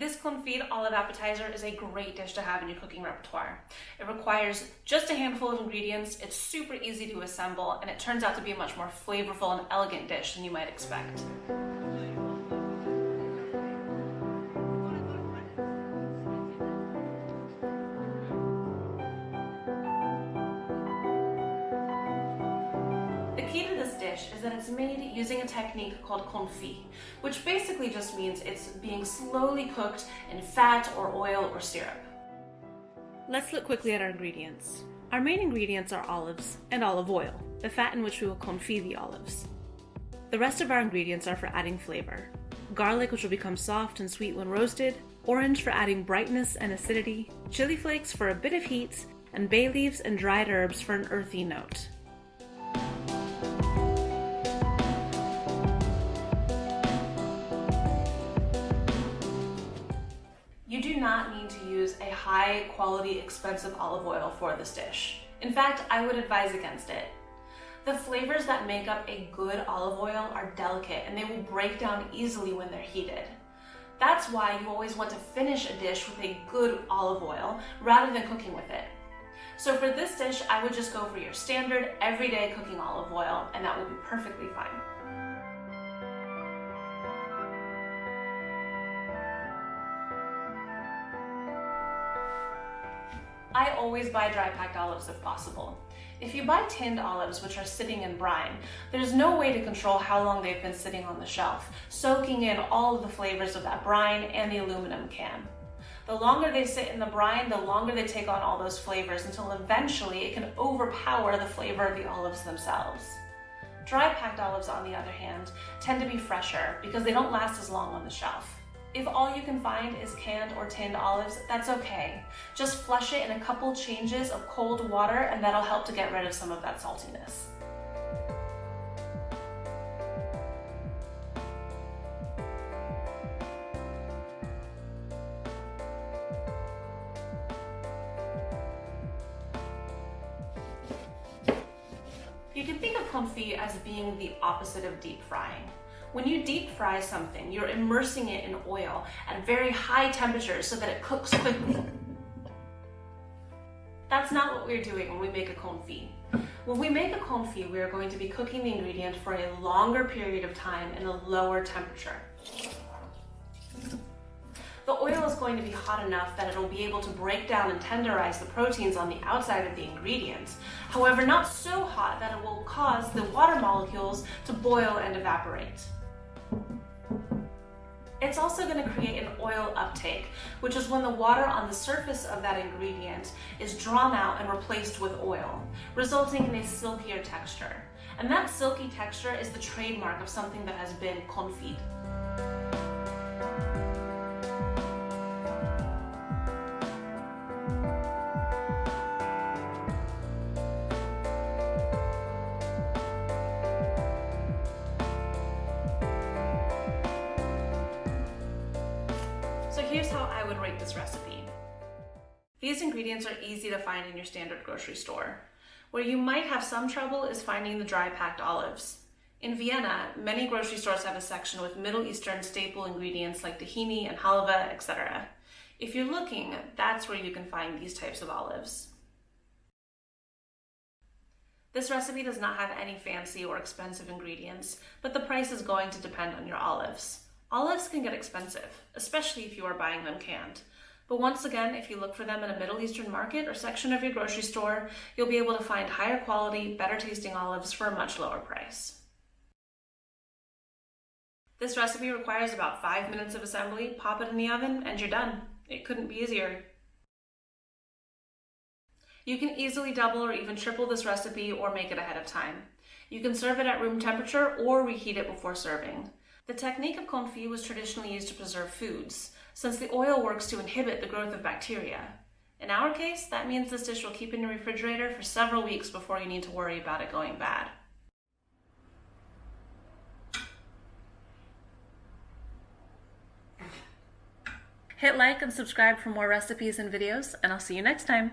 This Confit olive appetizer is a great dish to have in your cooking repertoire. It requires just a handful of ingredients, it's super easy to assemble, and it turns out to be a much more flavorful and elegant dish than you might expect. The key to this dish is that it's made using a technique called confit, which basically just means it's being slowly cooked in fat or oil or syrup. Let's look quickly at our ingredients. Our main ingredients are olives and olive oil, the fat in which we will confit the olives. The rest of our ingredients are for adding flavor. Garlic, which will become soft and sweet when roasted, orange for adding brightness and acidity, chili flakes for a bit of heat, and bay leaves and dried herbs for an earthy note. You do not need to use a high quality, expensive olive oil for this dish. In fact, I would advise against it. The flavors that make up a good olive oil are delicate and they will break down easily when they're heated. That's why you always want to finish a dish with a good olive oil rather than cooking with it. So for this dish, I would just go for your standard everyday cooking olive oil, and that would be perfectly fine. I always buy dry packed olives if possible. If you buy tinned olives, which are sitting in brine, there's no way to control how long they've been sitting on the shelf, soaking in all of the flavors of that brine and the aluminum can. The longer they sit in the brine, the longer they take on all those flavors until eventually it can overpower the flavor of the olives themselves. Dry packed olives, on the other hand, tend to be fresher because they don't last as long on the shelf. If all you can find is canned or tinned olives, that's okay. Just flush it in a couple changes of cold water and that'll help to get rid of some of that saltiness. You can think of confit as being the opposite of deep frying. When you deep fry something, you're immersing it in oil at very high temperatures so that it cooks quickly. That's not what we're doing when we make a confit. When we make a confit, we are going to be cooking the ingredient for a longer period of time in a lower temperature. The oil is going to be hot enough that it'll be able to break down and tenderize the proteins on the outside of the ingredient. However, not so hot that it will cause the water molecules to boil and evaporate. It's also going to create an oil uptake, which is when the water on the surface of that ingredient is drawn out and replaced with oil, resulting in a silkier texture. And that silky texture is the trademark of something that has been confit. So here's how I would rate this recipe. These ingredients are easy to find in your standard grocery store. Where you might have some trouble is finding the dry packed olives. In Vienna, many grocery stores have a section with Middle Eastern staple ingredients like tahini and halva, etc. If you're looking, that's where you can find these types of olives. This recipe does not have any fancy or expensive ingredients, but the price is going to depend on your olives. Olives can get expensive, especially if you are buying them canned. But once again, if you look for them in a Middle Eastern market or section of your grocery store, you'll be able to find higher quality, better tasting olives for a much lower price. This recipe requires about 5 minutes of assembly. Pop it in the oven and you're done. It couldn't be easier. You can easily double or even triple this recipe or make it ahead of time. You can serve it at room temperature or reheat it before serving. The technique of confit was traditionally used to preserve foods, since the oil works to inhibit the growth of bacteria. In our case, that means this dish will keep in your refrigerator for several weeks before you need to worry about it going bad. Hit like and subscribe for more recipes and videos, and I'll see you next time.